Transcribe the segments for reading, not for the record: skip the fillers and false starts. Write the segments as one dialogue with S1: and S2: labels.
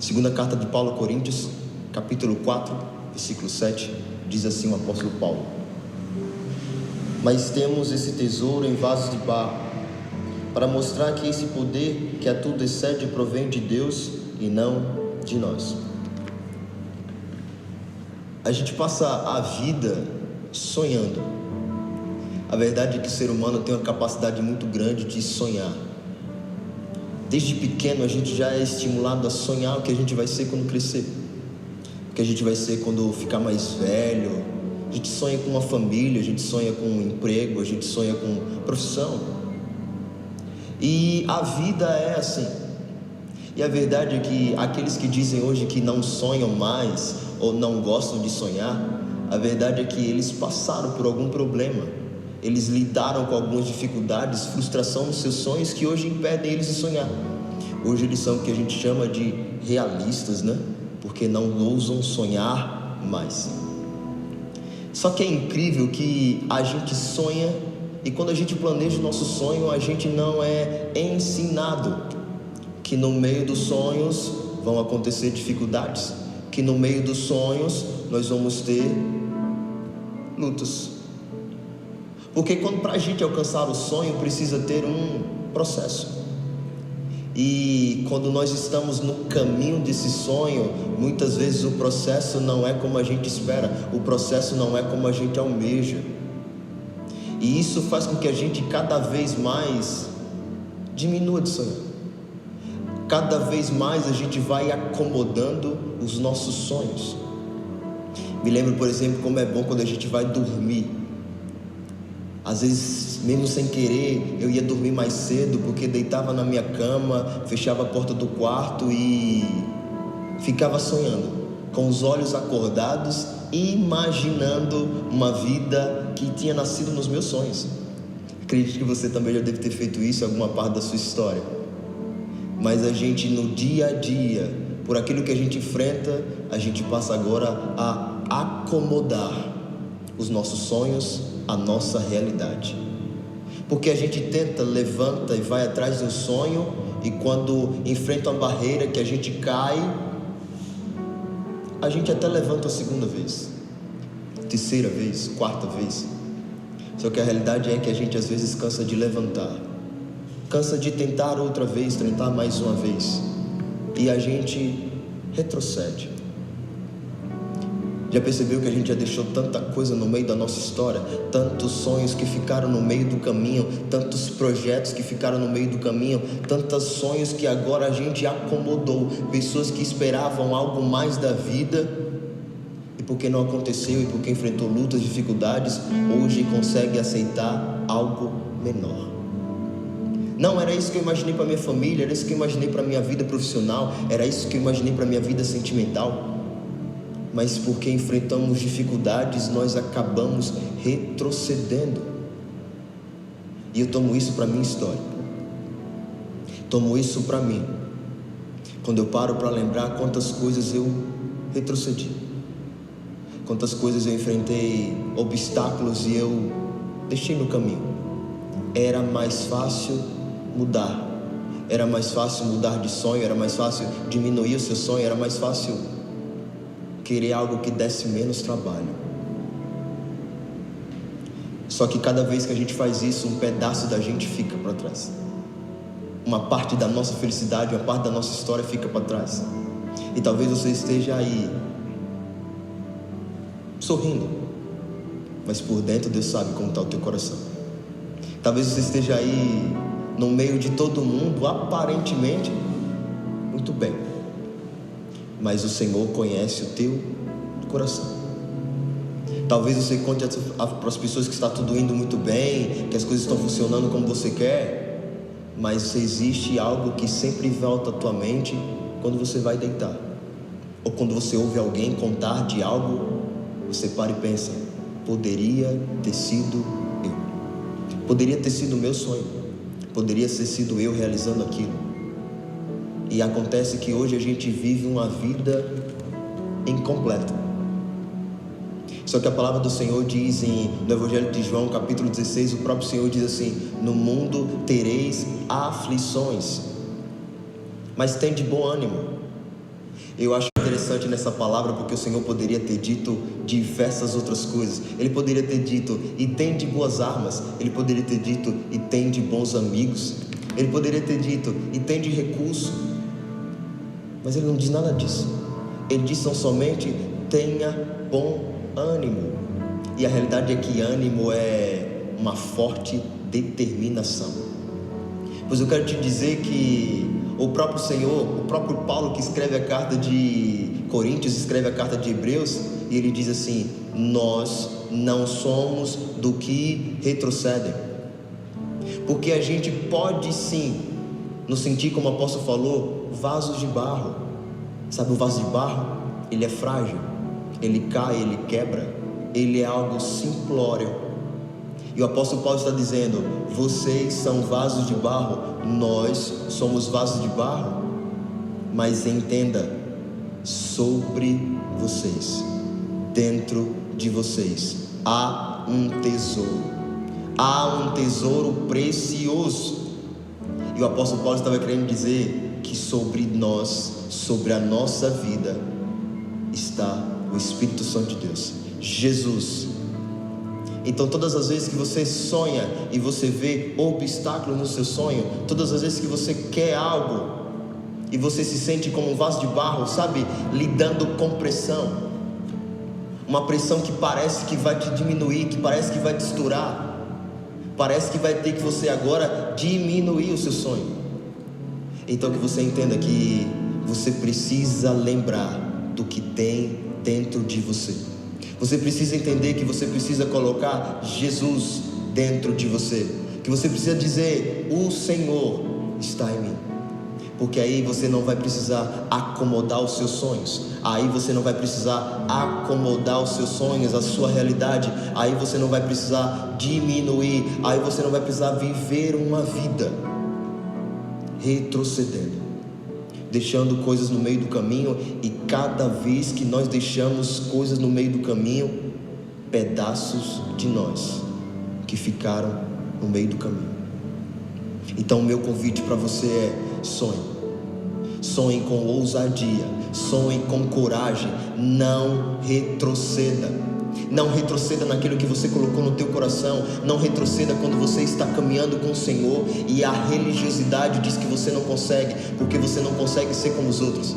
S1: Segunda carta de Paulo a Coríntios, capítulo 4, versículo 7, diz assim o apóstolo Paulo: mas temos esse tesouro em vasos de barro, para mostrar que esse poder que a tudo excede provém de Deus e não de nós. A gente passa a vida sonhando. A verdade é que o ser humano tem uma capacidade muito grande de sonhar. Desde pequeno a gente já é estimulado a sonhar o que a gente vai ser quando crescer, o que a gente vai ser quando ficar mais velho. A gente sonha com uma família, a gente sonha com um emprego, a gente sonha com profissão. E a vida é assim. E a verdade é que aqueles que dizem hoje que não sonham mais ou não gostam de sonhar, a verdade é que eles passaram por algum problema. Eles lidaram com algumas dificuldades, frustração nos seus sonhos que hoje impedem eles de sonhar. Hoje eles são o que a gente chama de realistas, né? Porque não ousam sonhar mais. Só que é incrível que a gente sonha e quando a gente planeja o nosso sonho, a gente não é ensinado que no meio dos sonhos vão acontecer dificuldades, que no meio dos sonhos nós vamos ter lutas. Porque quando para a gente alcançar o sonho precisa ter um processo. E quando nós estamos no caminho desse sonho, muitas vezes o processo não é como a gente espera, o processo não é como a gente almeja. E isso faz com que a gente cada vez mais diminua de sonhar. Cada vez mais a gente vai acomodando os nossos sonhos. Me lembro, por exemplo, como é bom quando a gente vai dormir. Às vezes, mesmo sem querer, eu ia dormir mais cedo, porque deitava na minha cama, fechava a porta do quarto e ficava sonhando, com os olhos acordados, imaginando uma vida que tinha nascido nos meus sonhos. Acredito que você também já deve ter feito isso em alguma parte da sua história. Mas a gente, no dia a dia, por aquilo que a gente enfrenta, a gente passa agora a acomodar os nossos sonhos à nossa realidade. Porque a gente tenta, levanta e vai atrás do sonho, e quando enfrenta uma barreira que a gente cai, a gente até levanta a segunda vez, terceira vez, quarta vez. Só que a realidade é que a gente às vezes cansa de levantar, cansa de tentar outra vez, tentar mais uma vez, e a gente retrocede. Já percebeu que a gente já deixou tanta coisa no meio da nossa história? Tantos sonhos que ficaram no meio do caminho, tantos projetos que ficaram no meio do caminho, tantos sonhos que agora a gente acomodou, pessoas que esperavam algo mais da vida, e porque não aconteceu e porque enfrentou lutas, dificuldades, hoje consegue aceitar algo menor. Não, era isso que eu imaginei para minha família, era isso que eu imaginei para minha vida profissional, era isso que eu imaginei para minha vida sentimental. Mas porque enfrentamos dificuldades, nós acabamos retrocedendo. E eu tomo isso para minha história. Tomo isso para mim. Quando eu paro para lembrar quantas coisas eu retrocedi. Quantas coisas eu enfrentei, obstáculos, e eu deixei no caminho. Era mais fácil mudar. Era mais fácil mudar de sonho, era mais fácil diminuir o seu sonho, era mais fácil querer algo que desse menos trabalho. Só que cada vez que a gente faz isso, um pedaço da gente fica para trás. Uma parte da nossa felicidade, uma parte da nossa história fica para trás. E talvez você esteja aí sorrindo, mas por dentro Deus sabe como está o teu coração. Talvez você esteja aí no meio de todo mundo, aparentemente muito bem, mas o Senhor conhece o teu coração. Talvez você conte para as pessoas que está tudo indo muito bem, que as coisas estão funcionando como você quer, mas existe algo que sempre volta à tua mente quando você vai deitar, ou quando você ouve alguém contar de algo, você para e pensa: poderia ter sido eu, poderia ter sido o meu sonho, poderia ter sido eu realizando aquilo. E acontece que hoje a gente vive uma vida incompleta. Só que a palavra do Senhor diz no Evangelho de João, capítulo 16, o próprio Senhor diz assim: no mundo tereis aflições, mas tem de bom ânimo. Eu acho interessante nessa palavra porque o Senhor poderia ter dito diversas outras coisas. Ele poderia ter dito, e tem de boas armas. Ele poderia ter dito, e tem de bons amigos. Ele poderia ter dito, e tem de recurso. Mas ele não diz nada disso. Ele diz tão somente, tenha bom ânimo. E a realidade é que ânimo é uma forte determinação. Pois eu quero te dizer que o próprio Senhor, o próprio Paulo, que escreve a carta de Coríntios, escreve a carta de Hebreus, e ele diz assim: nós não somos do que retrocedem. Porque a gente pode sim nos sentir, como o apóstolo falou, vasos de barro. Sabe o vaso de barro? Ele é frágil, ele cai, ele quebra, ele é algo simplório. E o apóstolo Paulo está dizendo, vocês são vasos de barro, nós somos vasos de barro. Mas entenda, sobre vocês, dentro de vocês, há um tesouro precioso. E o apóstolo Paulo estava querendo dizer que sobre nós, sobre a nossa vida, está o Espírito Santo de Deus, Jesus. Então todas as vezes que você sonha e você vê obstáculos no seu sonho, todas as vezes que você quer algo e você se sente como um vaso de barro, sabe, lidando com pressão, uma pressão que parece que vai te diminuir, que parece que vai te estourar, parece que vai ter que você agora diminuir o seu sonho. Então que você entenda que você precisa lembrar do que tem dentro de você. Você precisa entender que você precisa colocar Jesus dentro de você, que você precisa dizer, o Senhor está em mim. Porque aí você não vai precisar acomodar os seus sonhos, aí você não vai precisar acomodar os seus sonhos, a sua realidade, aí você não vai precisar diminuir, aí você não vai precisar viver uma vida retrocedendo, deixando coisas no meio do caminho. E cada vez que nós deixamos coisas no meio do caminho, pedaços de nós que ficaram no meio do caminho. Então o meu convite para você é: sonhe com ousadia, sonhe com coragem, não retroceda. Não retroceda naquilo que você colocou no teu coração. Não retroceda quando você está caminhando com o Senhor e a religiosidade diz que você não consegue, porque você não consegue ser como os outros.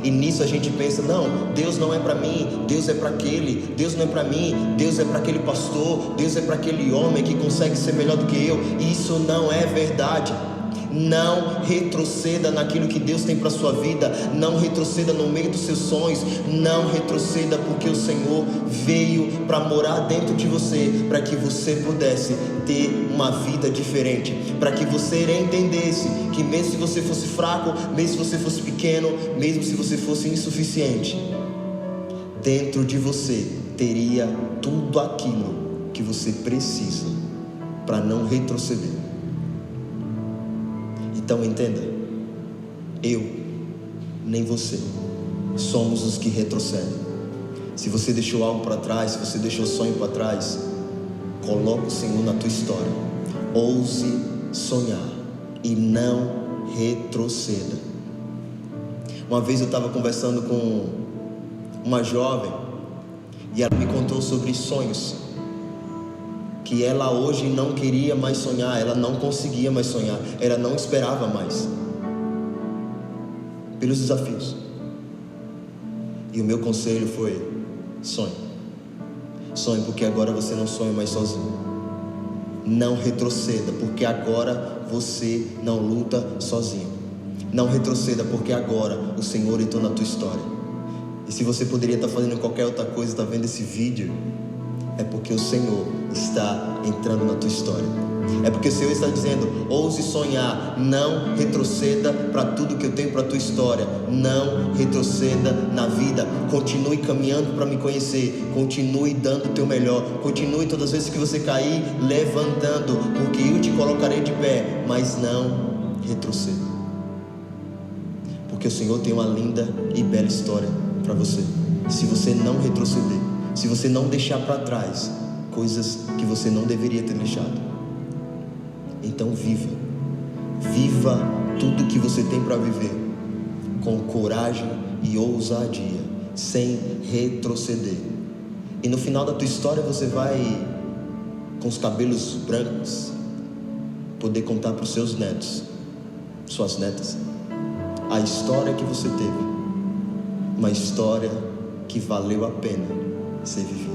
S1: E nisso a gente pensa, não, Deus não é para mim, Deus é para aquele, Deus não é para mim, Deus é para aquele pastor, Deus é para aquele homem que consegue ser melhor do que eu. Isso não é verdade. Não retroceda naquilo que Deus tem para a sua vida. Não retroceda no meio dos seus sonhos. Não retroceda, porque o Senhor veio para morar dentro de você, para que você pudesse ter uma vida diferente, para que você entendesse que mesmo se você fosse fraco, mesmo se você fosse pequeno, mesmo se você fosse insuficiente, dentro de você teria tudo aquilo que você precisa para não retroceder. Então entenda, eu nem você somos os que retrocedem. Se você deixou algo para trás, se você deixou o sonho para trás, coloque o Senhor na tua história. Ouse sonhar e não retroceda. Uma vez eu estava conversando com uma jovem e ela me contou sobre sonhos, que ela hoje não queria mais sonhar, ela não conseguia mais sonhar, ela não esperava mais, pelos desafios. E o meu conselho foi: sonhe, porque agora você não sonha mais sozinho. Não retroceda, porque agora você não luta sozinho. Não retroceda, porque agora o Senhor entrou na tua história. E se você poderia estar fazendo qualquer outra coisa, está vendo esse vídeo, é porque o Senhor está entrando na tua história. É porque o Senhor está dizendo: ouse sonhar, não retroceda para tudo que eu tenho para a tua história. Não retroceda na vida. Continue caminhando para me conhecer. Continue dando o teu melhor. Continue todas as vezes que você cair, levantando, porque eu te colocarei de pé. Mas não retroceda, porque o Senhor tem uma linda e bela história para você. Se você não retroceder, se você não deixar para trás coisas que você não deveria ter deixado, então viva tudo que você tem para viver com coragem e ousadia, sem retroceder. E no final da tua história você vai, com os cabelos brancos, poder contar para os seus netos, suas netas, a história que você teve, uma história que valeu a pena ser vivida.